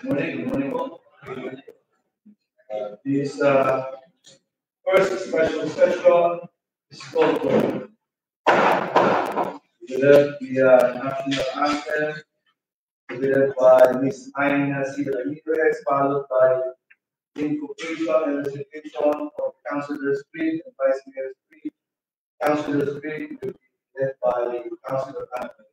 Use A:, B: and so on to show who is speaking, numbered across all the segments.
A: Good morning all. This first special session is called for the national anthem, led by Miss Aina C. Ramirez, followed by invocation and recitation of Councilor Street and Vice Mayor Street. Councilor Street will be led by Councilor Anthony.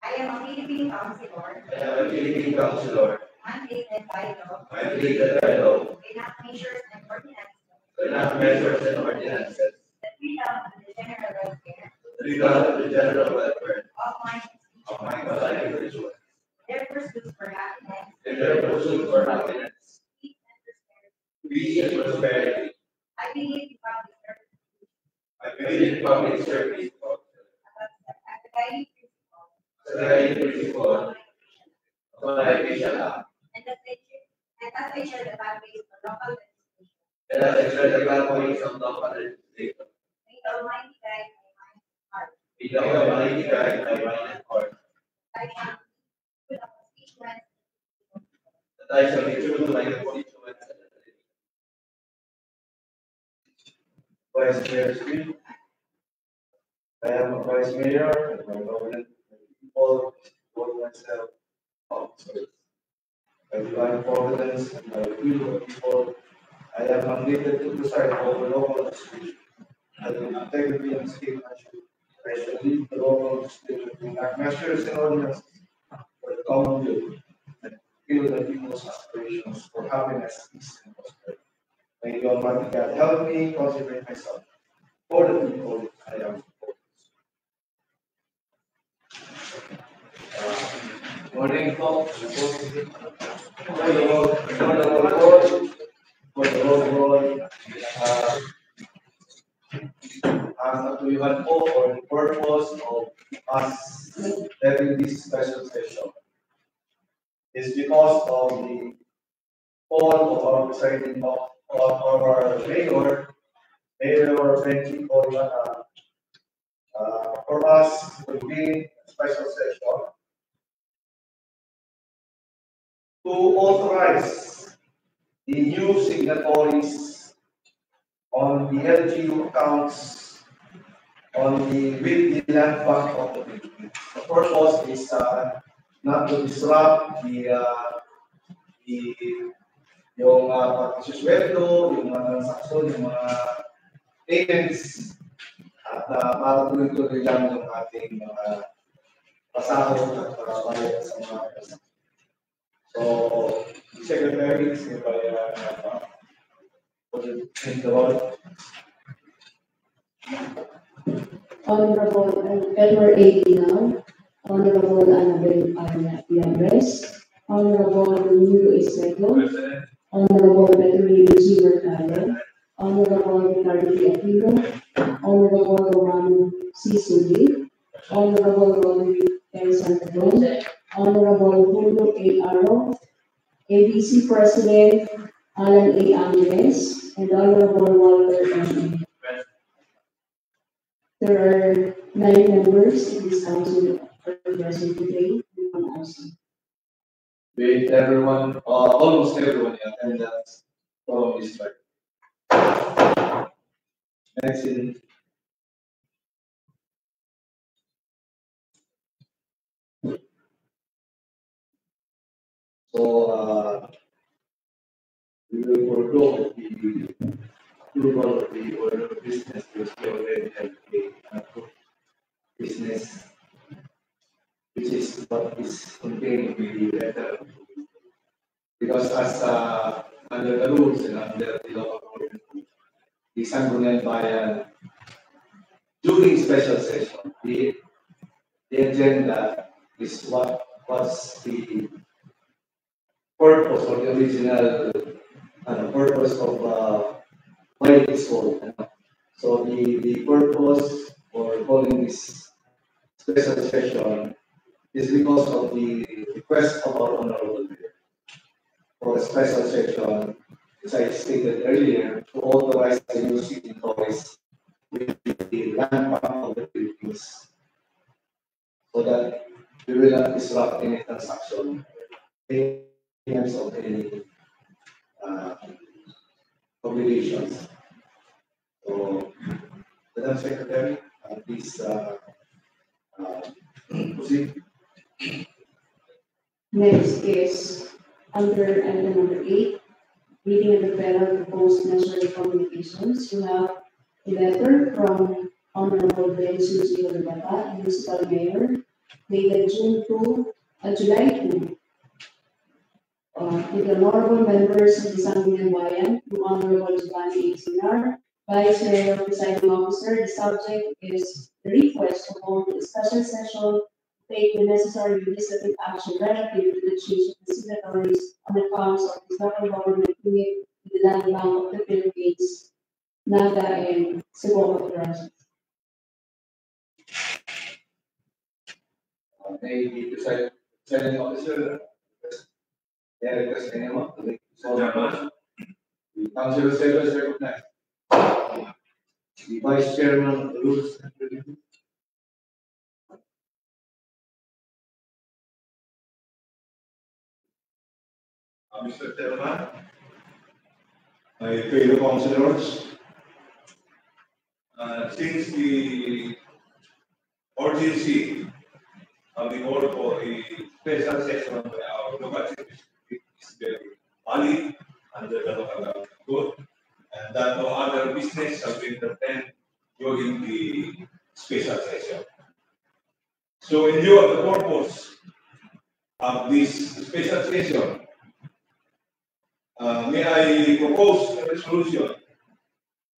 B: I am a Philippine counselor.
A: I am a Philippine counselor.
B: Mandated by law.
A: Mandated by law.
B: To enact measures and ordinances.
A: To enact measures and ordinances.
B: That we have to the general welfare.
A: Regard the general welfare
B: Of my
A: of my individual.
B: their pursuit for happiness.
A: In their pursuit for happiness.
B: Peace and prosperity.
A: Peace and prosperity.
B: I believe in public service.
A: I believe in public service.
B: As a guiding principle.
A: As a guiding principle of my official act.
B: And as I share the pathways for local legislation.
A: And as I share the pathways of local legislation.
B: May the Almighty guide my mind and heart.
A: May the Almighty guide my mind and heart.
B: I shall be true to my constituents.
A: That I shall be true to my constituents. Vice Mayor Street. I am a Vice Mayor and my government people vote myself officers. By divine providence and by the will of the people, I am mandated to preside over local legislation. And in integrity and statesmanship, I shall lead the local legislation to enact measures and ordinances for the common good and fulfill the people's aspirations for happiness, peace, and prosperity. May the Almighty God help me consecrate myself for the people I am supposed. Morning, folks. For the overall, we want all for the purpose of us having this special session is because of the call of our presiding of our Mayor Frankie Corona, for us to be a special session to authorize the new signatories on the LGU accounts on with the land bank of the Philippines. The purpose is not to disrupt yung pagsusweldo, yung mga transaksyon, yung mga payments, at para tuloy-tuloy lang yung ating mga pasahod at bayad sa mga kasama. So, the Secretary is by the role.
C: Honorable Edward A. Dinao, Honorable Annabel Piabres, Honorable Domingo Estrego, Honorable Petrolino G. Mercado, Honorable Ricardo P. Aquino, Honorable Romano C. Suli, Honorable Roderick L. Santadon, Honorable Julio A. Aro, ABC President Alan A. Angeles, and Honorable Walter M. A. There are 9 members in this council present today, and 1 absent.
A: With everyone, almost everyone in attendance, follow this right. Next in. So, we will forego the approval of the order of business because we already have a approved business, which is what is contained in the letter. Because as under the rules and under the law of order, the Sangguniang Bayan, during special session, the agenda is what was the purpose or the original purpose of why it is called. So the purpose for calling this special session is because of the request of our Honorable Mayor for a special session, as I stated earlier, to authorize the new city toys with the land bank of the Philippines so that we will not disrupt any transaction, payments of any obligations. So, Madam Secretary, please proceed.
C: Next is under item number 8, reading of the federal proposed measure of communications. You have a letter from Honorable Ben Suzy Olivata, Municipal Mayor, dated July 2. To the honorable members of the Sangguniang Bayan, to Honorable Giovanni A. Sinar, Vice Mayor, Presiding Officer, the subject is the request to hold a special session, take the necessary legislative action relative to the change of the signatories on accounts of the local government unit with the Land Bank of the Philippines, NAGA, and Cebu branches.
A: May the presiding officer request anyone to make the council is recognized. The vice chairman of the rules and regulations.
D: Mr. Chairman, my fellow councilors, since the urgency of the call for a special session by our local secretary is very valid under the local government code, and that no other business shall be entertained during the special session. So, in view of the purpose of this special session, may I propose a resolution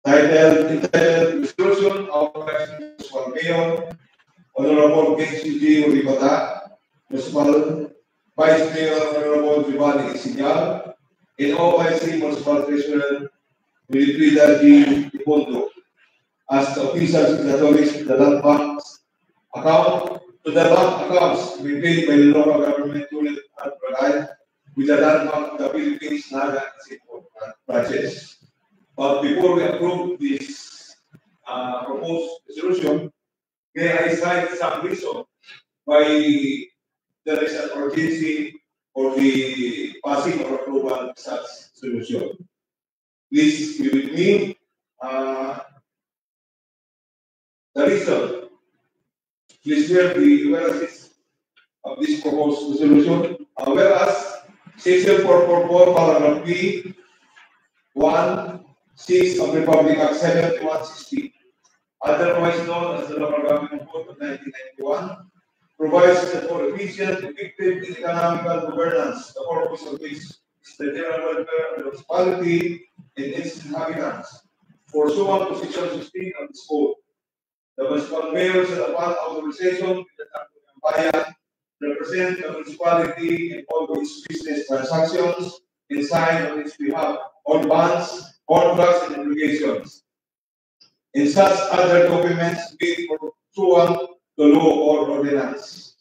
D: entitled Resolution of Municipal Mayor, Honorable Benji G. Olivata, Municipal Vice Mayor, Honorable Giovanni Isigal, and OIC Municipal Treasurer, Wilfrida G. Ipondo, as the official signatories to the land banks account to the bank accounts maintained by the local government unit at Bragay with the land bank of the Philippines, NAGA, and Cebu branches. But before we approve this proposed resolution, may I cite some reason why there is an urgency for the passing or approval of such solution. Please be with me. The reason, please hear the whereas of this proposed resolution. Whereas Section 444, Paragraph B, 1, 6 of Republic Act 7160, otherwise known as the Local Government Code of 1991, provides for efficient, effective, and economical governance, the purpose of which is the general welfare of the municipality and its inhabitants. Pursuant to Section 16 of this code, the municipal municipal mayors and upon authorization with the Bayan represent the municipality in all its business transactions and sign on its behalf all bonds, contracts, and obligations. In such other documents being pursuant to law or ordinance.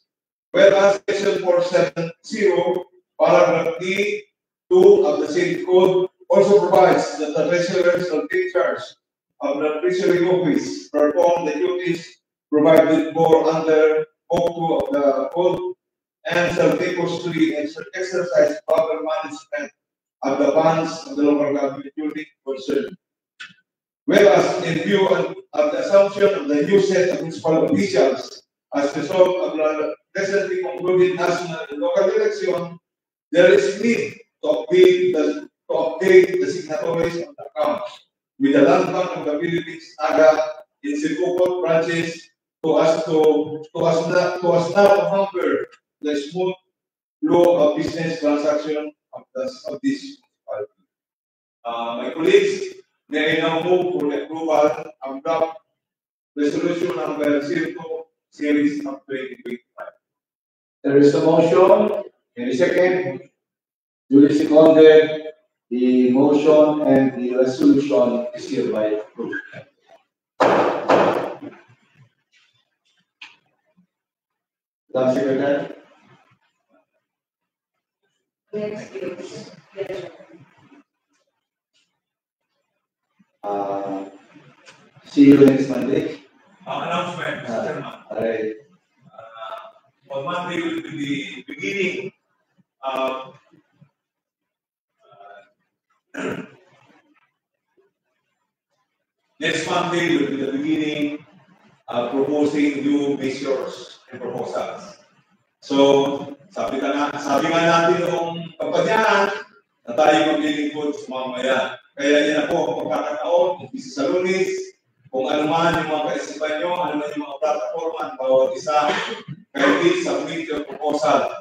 D: Whereas Section 470, Paragraph D2 of the City Code also provides that the treasurers shall take charge of the treasury office, perform the duties provided for under Book 2 of the Code, and shall take custody and shall exercise proper management of the funds of the local government duty concerned. Whereas, in view of the assumption of the new set of municipal officials as a result of the recently concluded national and local election, there is need to update the signatories of the accounts with the Land Bank of the Philippines, AGA, in Cebu branches to us not to hamper the smooth flow of business transaction of this municipality. My colleagues, may I now move for the approval of draft resolution number 02 series of 2025.
E: There is a motion. Any second? Duly seconded. The motion and the resolution is hereby approved. Madam Secretary.
C: Next is,
E: See you next Monday.
D: Announcement, Mr. Chairman.
E: All right.
D: On Monday will be the beginning of next Monday will be the beginning of proposing new measures and proposals. So, sabi nga natin noong kampanya na tayo maglilingkod sa mga bayan. Kaya yan ako ang pagkakataon, umpisa sa Lunes, kung ano man yung mga kaisipan nyo, ano man yung mga platform, bawat isa, kindly submit your proposal.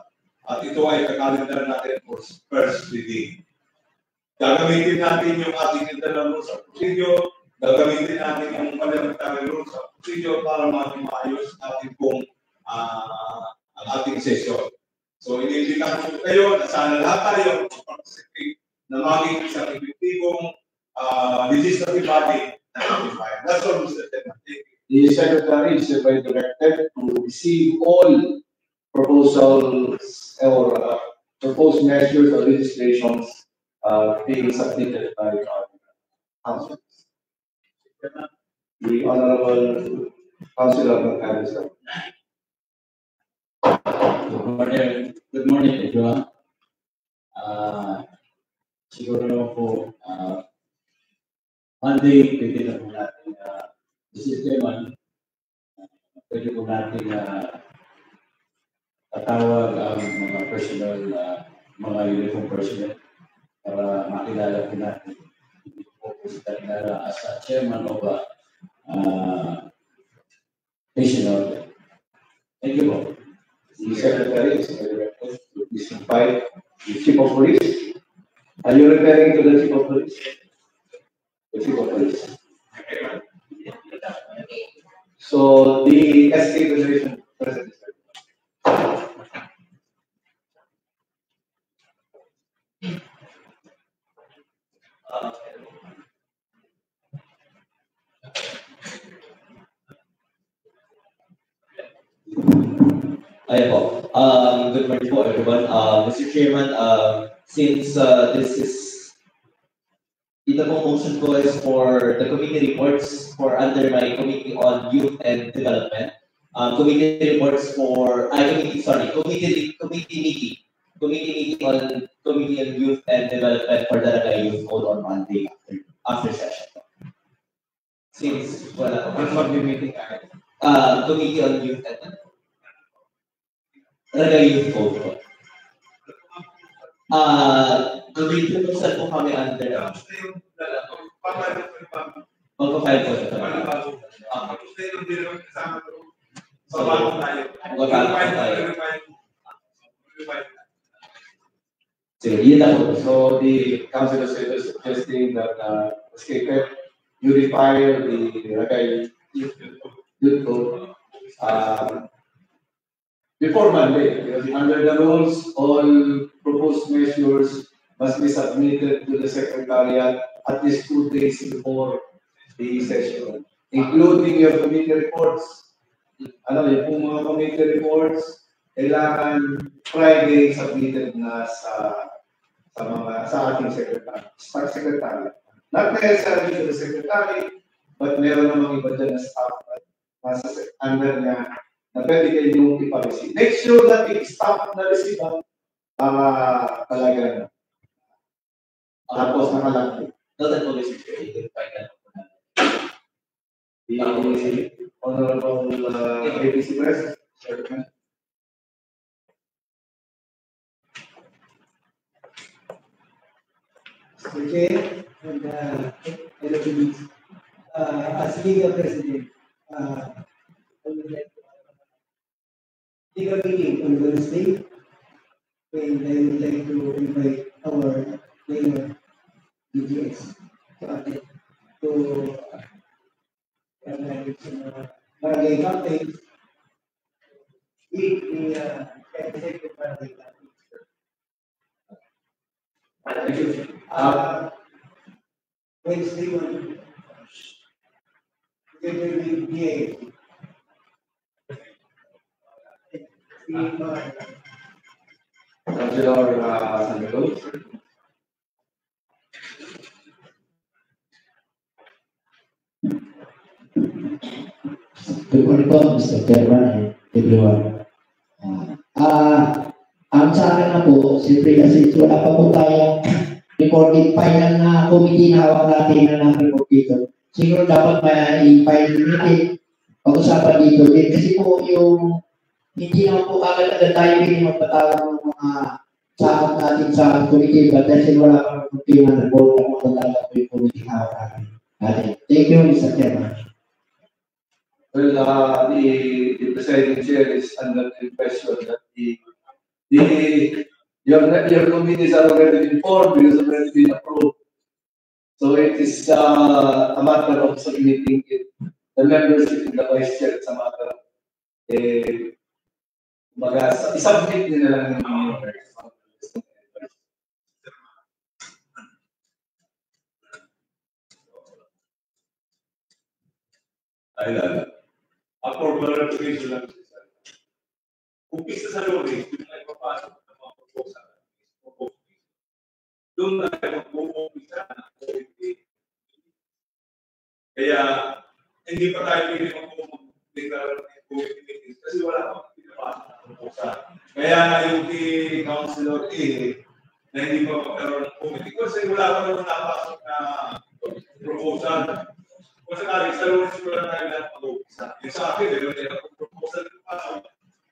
D: At ito ay kakalendar natin for first reading. Gagamitin natin yung ating internal rules of procedure, gagamitin natin yung parliamentary rules of procedure para maging maayos natin kung ang ating session. So, iniimbitahan ko kayo na sana lahat tayo mag-participate na maging isang epektibong legislative body na notified. That's all, Mr. Chairman.
E: The Secretary is hereby directed to receive all proposals or proposed measures or legislations being submitted by our council. The Honorable Councilor Macarister.
F: Good morning, everyone. Siguro naman po, Monday, pwede na po natin sistema, pwede po natin tatawag ang mga personal, mga uniform personnel para makilala po natin. Hindi po po sila kilala as a chairman of national. Thank you po.
E: The Secretary is directed to invite the Chief of Police. Are you referring to the Chief of Police? The Chief of Police. So the SK Federation President.
G: Ayan po. Good morning po everyone. Mr. Chairman, since this is ito pong motion ko is for the committee reports for under my Committee on Youth and Development. Committee reports for committee meeting on Committee on Youth and Development for the Ragay Youth Code on Monday after session. Since wala po meeting Committee on Youth and Ragay Youth Code po. Nag-introduce po kami under magpa-file po ito.
E: So the council is suggesting that you refile the Ragay Youth Good code. Before Monday, because under the rules, all proposed measures must be submitted to the Secretariat at least 2 days before the session, including your committee reports. Ano, yung mga committee reports, kailangan Friday submitted na sa ating secretary, staff secretary. Not necessarily to the secretary, but meron namang iba dyan na staff at nasa under niya na pwede kayo ipa-receive. Make sure that yung staff na receive talaga tapos nakalagay.
G: Noted po, Mr. Chair, you can find that.
E: The Honorable ABC President.
H: Mr. Chair, and hello colleagues. As legal president, I would like to take a meeting on Wednesday, and I would like to invite our mayor, DGS, to barangay captains, with the executive barangay captains.
E: Thank you.
H: Wednesday one, together with DA.
E: Councilor Sandoval.
I: Good morning po, Mr. Chairman and everyone. Ang sa akin na po, siyempre kasi wala pa po tayong recorded final na committee na hawak natin na report dito. Siguro dapat ma-i-file natin pag-usapan dito. Kasi po yung hindi naman po agad-agad tayo hindi magpatawag ng mga sakot natin sa committee, but dahil wala pa committee na report na magpatawag po yung committee hawak natin. Thank you, Mr. Chairman.
E: Well, the presiding chair is under the impression that your committees are already informed because already been approved. So it is a matter of submitting it. The membership in the vice chair, it's a matter of isubmit nila lang yung members.
D: Ayun. Ang formal representation lang siya. Umpisa sa lobby, yung ay papasok ng mga proposal. Doon na tayo mag-uumpisa ng committee. Kaya, hindi pa tayo pili mag-declare ng committee meetings kasi wala pang pinapasok ng proposal. Kaya nga yung Councilor A na hindi pa magkaroon ng committee kasi wala pa naman napasok na proposal. Kung sakali, sa lunes ko lang tayo lang mag-uumpisa. Yung sa akin, meron din ako proposal na pasok.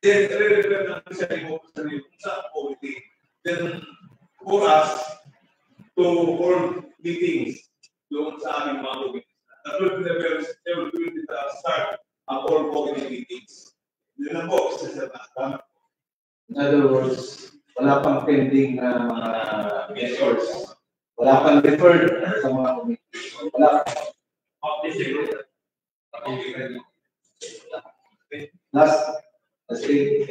D: Then, re-refer natin sa sarili kung saan committee. Then, for us to hold meetings doon sa aming mga committees. That will be the start of all committee meetings. Yun lang po, Mr. Chairman.
E: In other words, wala pang pending na mga measures. Wala pang referred sa mga committees. Wala pang. Last thing.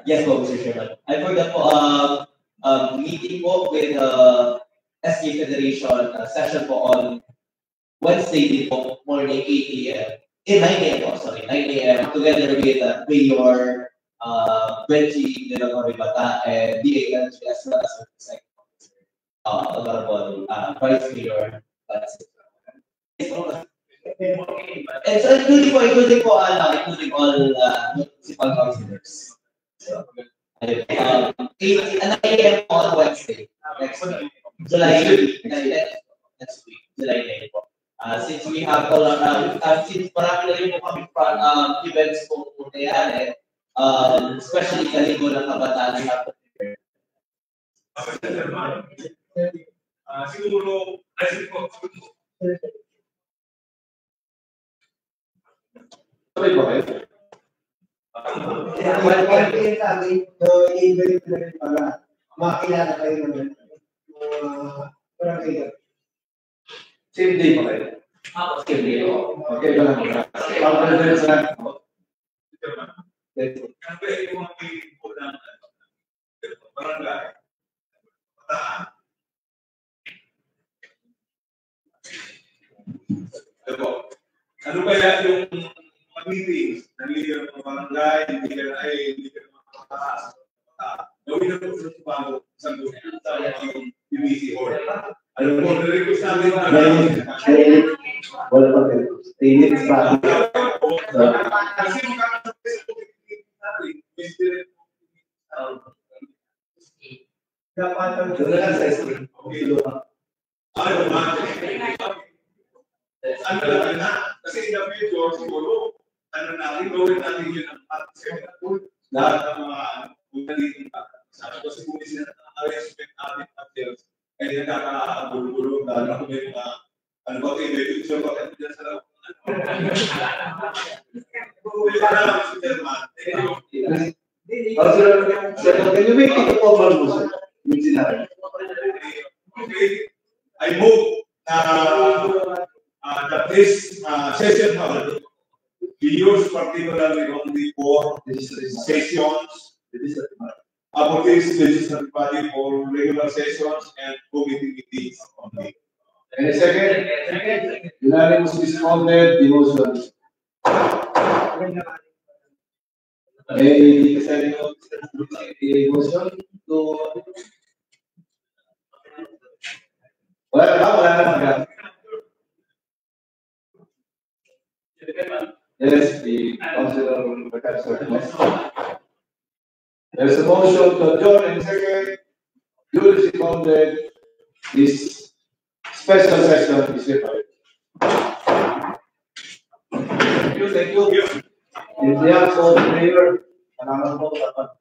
G: Yes po, Mr. Chairman. I forgot po, meeting po with SK Federation session po on Wednesday din po, morning 8 a.m. 9 a.m. po, sorry, 9 a.m. together with Mayor Benji de la Corribata and DALG as well as the Honorable Vice Mayor. And so including all municipal councilors. So, 8 a.m. on Wednesday next week, July 9 po. Since we have all since marami na rin po kami events po nangyayari, especially Kaligo ng Kabataan na
D: siguro,
E: Sorry po kayo.
H: I-invite na rin para makilala kayo naman. Barangay
E: Same day pa kayo.
G: Same day po.
E: Okay, ba lang. Confidence na.
D: Ano kaya yung mga meetings, nalilihan ng barangay, hindi ka makakataas, gawin na po sa bago, sa yung UBC hall. Alam mo, nare-request namin
E: Wala pa kayo. 3 minutes pa.
D: kasi
H: Dapat ang
E: Doon na lang sa street.
D: ano lang na, kasi in the future, siguro, ano natin, gawin natin yun ang lahat ng mga dito pa. Sabi ko, siguro sila na-respect natin at sales, kaya nagkakagulo-gulo, dahil ako may mga, ano ba kayo, may picture ba kayo dyan sa loob?
E: Can you make it a formal motion? Yung sinabi.
D: Okay, I move that this session hall be used particularly only for sessions, for this legislative body for regular sessions and committee meetings only.
E: And a second, unanimously seconded the motion. May deciding on the motion to wala naman. Yes, the councilor will recognize her. There's a motion to adjourn and second, duly seconded, this special session is required. Thank you. In behalf of the mayor, salamat po kapag